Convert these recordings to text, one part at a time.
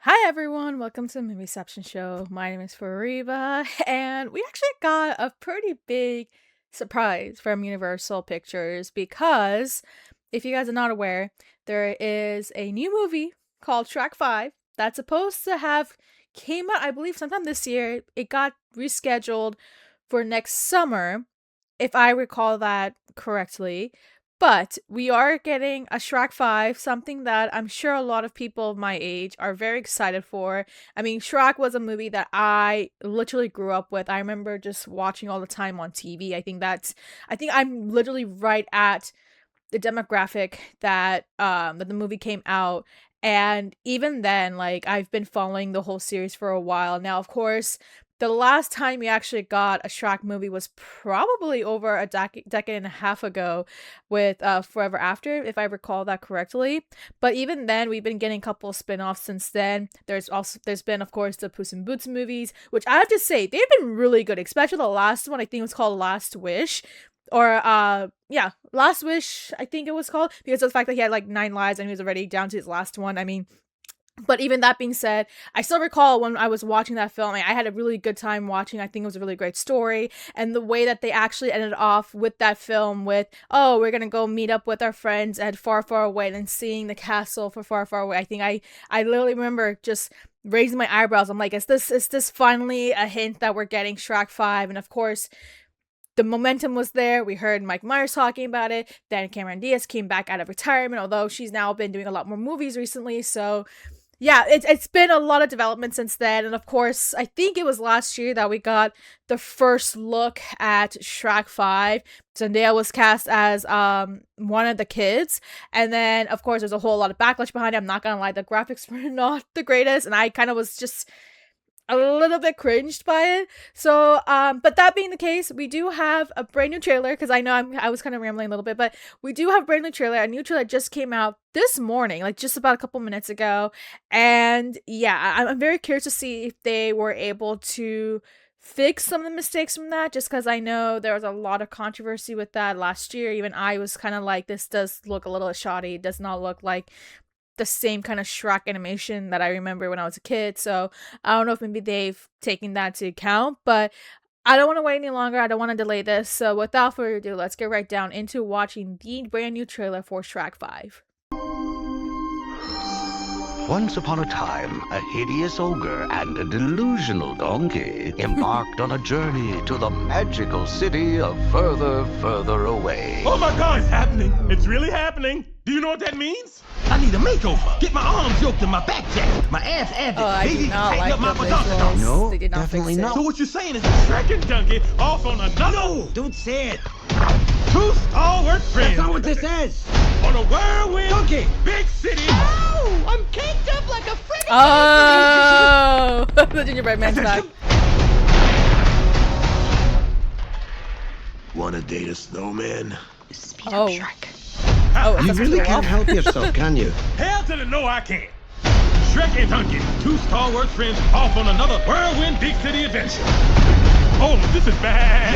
Hi everyone, welcome to the Movie Reception Show. My name is Fariba, and we actually got a pretty big surprise from Universal Pictures because, if you guys are not aware, there is a new movie called Shrek 5 that's supposed to have came out, I believe, sometime this year. It got rescheduled for next summer, if I recall that correctly. But we are getting a Shrek 5, something that I'm sure a lot of people of my age are very excited for. I mean, Shrek was a movie that I literally grew up with. I remember just watching all the time on TV. I think I'm literally right at the demographic that the movie came out. And even then, like, I've been following the whole series for a while now. Of course, the last time we actually got a Shrek movie was probably over a decade and a half ago with Forever After, if I recall that correctly. But even then, we've been getting a couple of spin-offs since then. There's been, of course, the Puss in Boots movies, which I have to say they've been really good, especially the last one. I think it was called Last Wish, or yeah, Last Wish, I think it was called, because of the fact that he had like 9 lives and he was already down to his last one. I mean, but even that being said, I still recall when I was watching that film, I had a really good time watching. I think it was a really great story. And the way that they actually ended off with that film with, oh, we're going to go meet up with our friends at Far, Far Away, and seeing the castle for Far, Far Away. I think I literally remember just raising my eyebrows. I'm like, is this finally a hint that we're getting Shrek 5? And of course, the momentum was there. We heard Mike Myers talking about it. Then Cameron Diaz came back out of retirement, although she's now been doing a lot more movies recently. So yeah, it's been a lot of development since then. And of course, I think it was last year that we got the first look at Shrek 5. Zendaya was cast as one of the kids. And then, of course, there's a whole lot of backlash behind it. I'm not gonna lie, the graphics were not the greatest. And I kind of was just a little bit cringed by it. So, but that being the case, we do have a brand new trailer, because I know I was kind of rambling a little bit, but we do have a brand new trailer. A new trailer just came out this morning, like just about a couple minutes ago. And yeah, I'm very curious to see if they were able to fix some of the mistakes from that, just because I know there was a lot of controversy with that last year. Even I was kind of like, this does look a little shoddy. It does not look like the same kind of Shrek animation that I remember when I was a kid. So I don't know if maybe they've taken that into account, but I don't want to wait any longer. I don't want to delay this. So without further ado, let's get right down into watching the brand new trailer for Shrek 5. Once upon a time, a hideous ogre and a delusional donkey embarked on a journey to the magical city of Further, Further Away. Oh my God, it's happening. It's really happening. Do you know what that means? I need a makeover. Get my arms yoked and my back jacked. My abs added. Oh, I do not like the visuals. No, They did not definitely fix it. not. So what you're saying is that Shrek and Donkey off on another... No, don't say it. Two stalwart friends. That's not what this is. On a whirlwind... Donkey. Big city... Oh, I'm caked up like a Freddy. Oh, the gingerbread man's back. Wanna date a snowman? Speed Oh. up, Shrek. Oh, You it's really a can't help yourself, can you? Hell to the no I can't. Shrek and Donkey, two stalwart friends off on another whirlwind big city adventure. Oh, this is bad.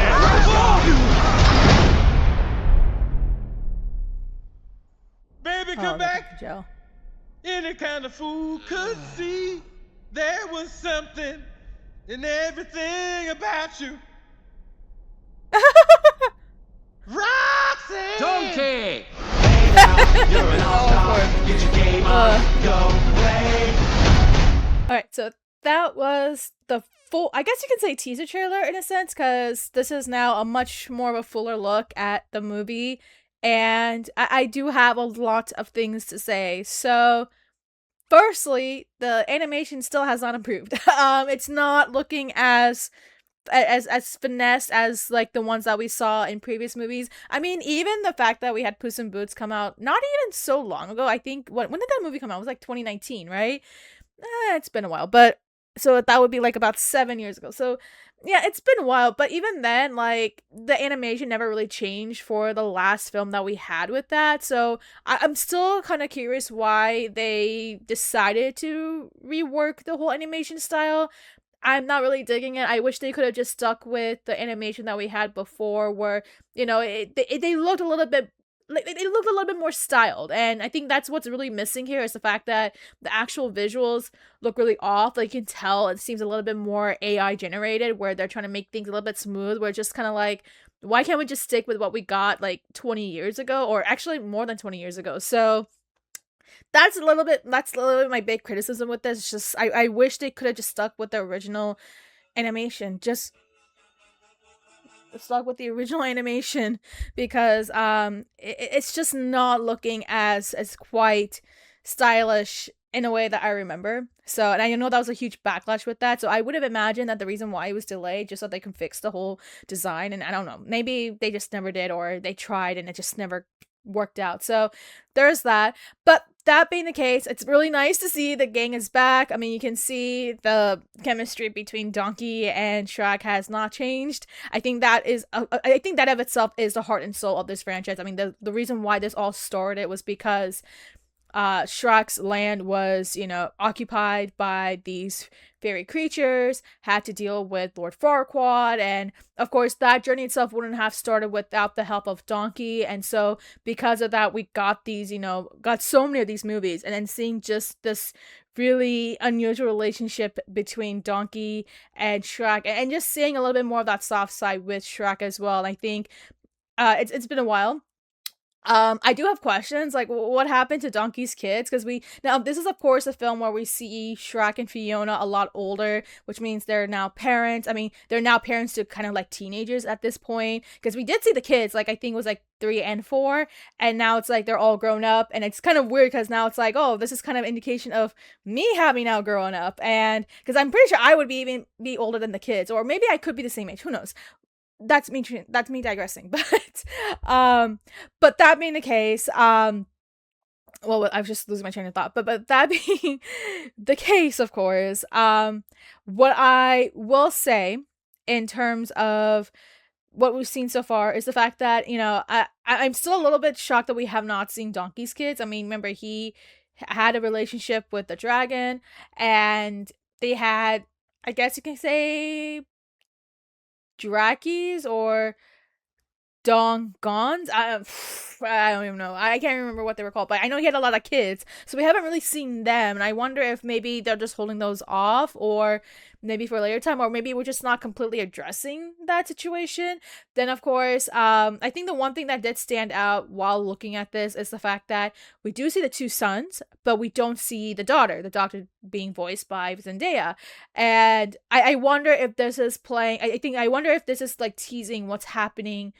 Baby, come Oh, back. Joe. Any kind of fool could see there was something in everything about you. Roxy! Donkey. Alright, so that was the full, I guess you can say, teaser trailer in a sense, because this is now a much more of a fuller look at the movie, and I do have a lot of things to say. So, firstly, the animation still has not improved. It's not looking as finesse as like the ones that we saw in previous movies. I mean, even the fact that we had Puss in Boots come out not even so long ago. I think when did that movie come out? It was like 2019, right? It's been a while, but so that would be like about 7 years ago. So yeah, it's been a while, but even then, like, the animation never really changed for the last film that we had with that. So I'm still kind of curious why they decided to rework the whole animation style. I'm not really digging it. I wish they could have just stuck with the animation that we had before, where, you know, they looked a little bit they looked a little bit more styled, and I think that's what's really missing here is the fact that the actual visuals look really off. Like you can tell it seems a little bit more AI generated, where they're trying to make things a little bit smooth. Where it's just kind of like, why can't we just stick with what we got like 20 years ago, or actually more than 20 years ago? So that's a little bit my big criticism with this. It's just I wish they could have just stuck with the original animation. Just stuck with the original animation, because it's just not looking as quite stylish in a way that I remember. So, and I know that was a huge backlash with that. So I would have imagined that the reason why it was delayed just so they can fix the whole design. And I don't know, maybe they just never did, or they tried and it just never worked out. So there's that. But that being the case, it's really nice to see the gang is back. I mean, you can see the chemistry between Donkey and Shrek has not changed. I think that is, I think that of itself is the heart and soul of this franchise. I mean, the reason why this all started was because Shrek's land was, occupied by these fairy creatures, had to deal with Lord Farquaad, and of course that journey itself wouldn't have started without the help of Donkey. And so because of that, we got these, got so many of these movies, and then seeing just this really unusual relationship between Donkey and Shrek, and just seeing a little bit more of that soft side with Shrek as well. And I think it's been a while. I do have questions, like what happened to Donkey's kids? Because now this is of course a film where we see Shrek and Fiona a lot older, which means they're now parents. I mean, they're now parents to kind of like teenagers at this point. Because we did see the kids, like I think it was like 3 and 4, and now it's like they're all grown up, and it's kind of weird because now it's like, oh, this is kind of indication of me having now grown up, and because I'm pretty sure I would be older than the kids, or maybe I could be the same age. Who knows? That's me digressing. But that being the case, well, I was just losing my train of thought, but that being the case, of course, what I will say in terms of what we've seen so far is the fact that, I'm still a little bit shocked that we have not seen Donkey's kids. I mean, remember, he had a relationship with the dragon, and they had, I guess you can say, Drakis or Dongons. I don't even know. I can't remember what they were called, but I know he had a lot of kids, so we haven't really seen them. And I wonder if maybe they're just holding those off, or maybe for a later time, or maybe we're just not completely addressing that situation. Then, of course, I think the one thing that did stand out while looking at this is the fact that we do see the 2 sons, but we don't see the daughter being voiced by Zendaya. And I wonder if this is playing, I wonder if this is like teasing what's happening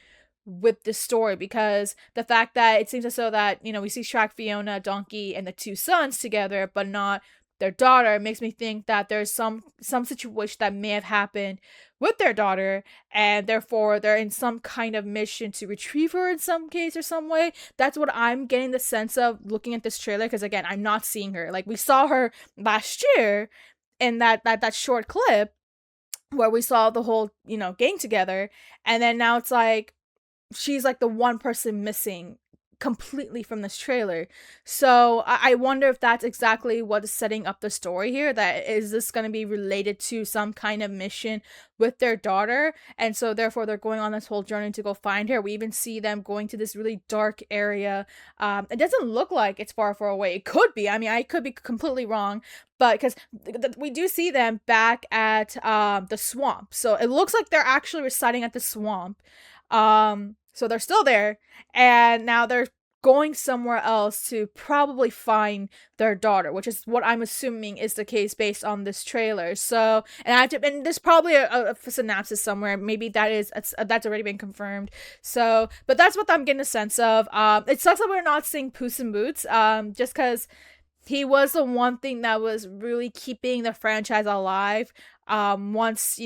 with this story, because the fact that it seems as though that, we see Shrek, Fiona, Donkey, and the 2 sons together, but not their daughter, makes me think that there's some situation that may have happened with their daughter, and therefore they're in some kind of mission to retrieve her in some case or some way. That's what I'm getting the sense of looking at this trailer, because again, I'm not seeing her. Like, we saw her last year in that short clip where we saw the whole, gang together, and then now it's like she's like the one person missing completely from this trailer. So I wonder if that's exactly what is setting up the story here. That is this going to be related to some kind of mission with their daughter, and so therefore they're going on this whole journey to go find her. We even see them going to this really dark area. It doesn't look like it's far away. It could be. I mean, I could be completely wrong, but because we do see them back at the swamp, so it looks like they're actually residing at the swamp. So they're still there, and now they're going somewhere else to probably find their daughter, which is what I'm assuming is the case based on this trailer. So, and there's probably a synopsis somewhere. Maybe that's already been confirmed. So, but that's what I'm getting a sense of. It sucks that we're not seeing Puss in Boots, just because he was the one thing that was really keeping the franchise alive. Once,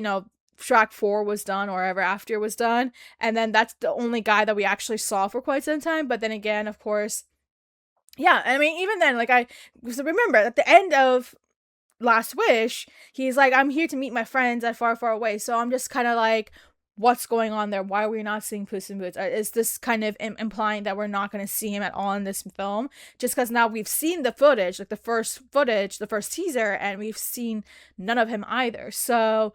Shrek 4 was done, or ever after was done, and then that's the only guy that we actually saw for quite some time. But then again, of course, yeah, I mean, even then, like, I remember at the end of Last Wish, he's like, I'm here to meet my friends at far away. So I'm just kind of like, what's going on there? Why are we not seeing Puss in Boots? Is this kind of implying that we're not going to see him at all in this film? Just because now we've seen the footage, like the first teaser, and we've seen none of him either. So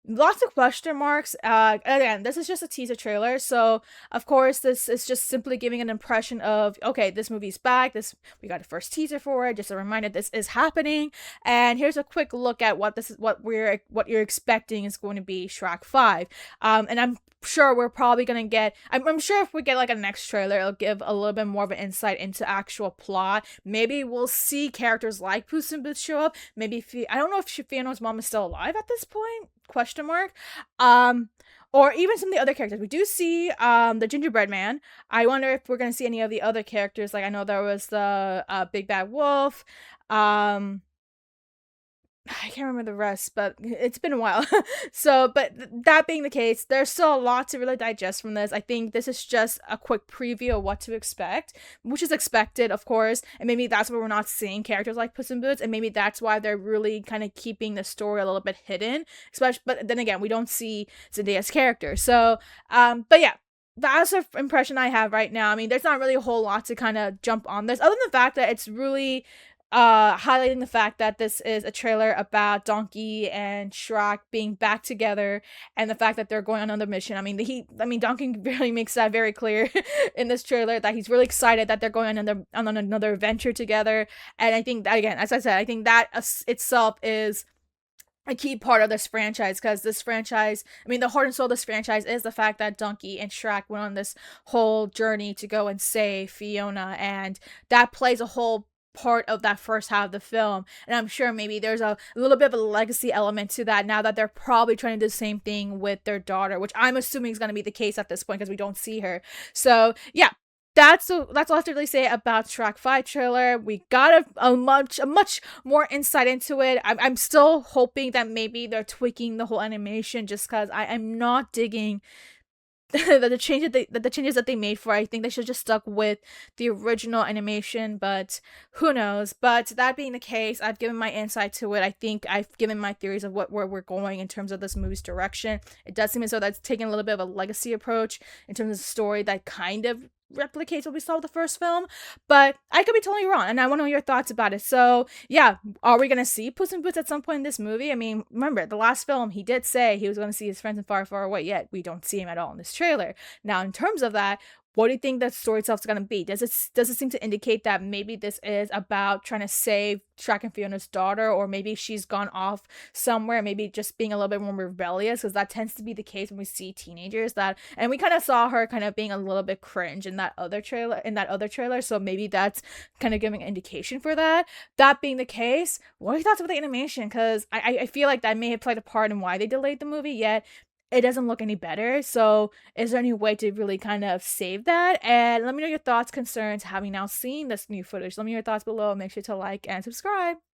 Lots of question marks. Again, this is just a teaser trailer, so of course this is just simply giving an impression of, okay, this movie's back. This we got a first teaser for it. Just a reminder this is happening. And here's a quick look at what you're expecting is going to be Shrek 5. And I'm sure we're probably gonna get. I'm sure if we get like a next trailer, it'll give a little bit more of an insight into actual plot. Maybe we'll see characters like Puss in Boots show up. Maybe I don't know if Fiona's mom is still alive at this point. Question mark. Um, or even some of the other characters. We do see the gingerbread man. I wonder if we're gonna see any of the other characters. Like I know there was the big bad wolf. I can't remember the rest, but it's been a while. So, but that being the case, there's still a lot to really digest from this. I think this is just a quick preview of what to expect, which is expected, of course. And maybe that's why we're not seeing characters like Puss in Boots, and maybe that's why they're really kind of keeping the story a little bit hidden. Especially, but then again, we don't see Zendaya's character. So, but yeah. That's the impression I have right now. I mean, there's not really a whole lot to kind of jump on this, other than the fact that it's really highlighting the fact that this is a trailer about Donkey and Shrek being back together, and the fact that they're going on another mission. I mean, Donkey really makes that very clear in this trailer that he's really excited that they're going on another adventure together. And I think that, again, as I said, I think that itself is a key part of this franchise, because this franchise, I mean, the heart and soul of this franchise is the fact that Donkey and Shrek went on this whole journey to go and save Fiona, and that plays a whole part of that first half of the film. And I'm sure maybe there's a little bit of a legacy element to that now that they're probably trying to do the same thing with their daughter, which I'm assuming is going to be the case at this point because we don't see her. So yeah, that's all I have to really say about Shrek 5 trailer. We got a much more insight into it. I'm still hoping that maybe they're tweaking the whole animation, just because I'm not digging the changes that they made for it. I think they should just stuck with the original animation, but who knows. But that being the case, I've given my insight to it. I think I've given my theories of where we're going in terms of this movie's direction. It does seem as though that's taking a little bit of a legacy approach in terms of the story that kind of replicates what we saw with the first film, but I could be totally wrong, and I want to know your thoughts about it. So yeah, are we gonna see Puss in Boots at some point in this movie? I mean, remember the last film, he did say he was going to see his friends in Far Far Away, yet we don't see him at all in this trailer. Now, in terms of that, what do you think the story itself is going to be? Does it seem to indicate that maybe this is about trying to save Shrek and Fiona's daughter, or maybe she's gone off somewhere, maybe just being a little bit more rebellious, because that tends to be the case when we see teenagers, that, and we kind of saw her kind of being a little bit cringe in that other trailer, so maybe that's kind of giving an indication for that. That being the case, what are your thoughts about the animation? Because I feel like that may have played a part in why they delayed the movie, yet it doesn't look any better. So is there any way to really kind of save that? And let me know your thoughts, concerns, having now seen this new footage. Let me know your thoughts below. Make sure to like and subscribe.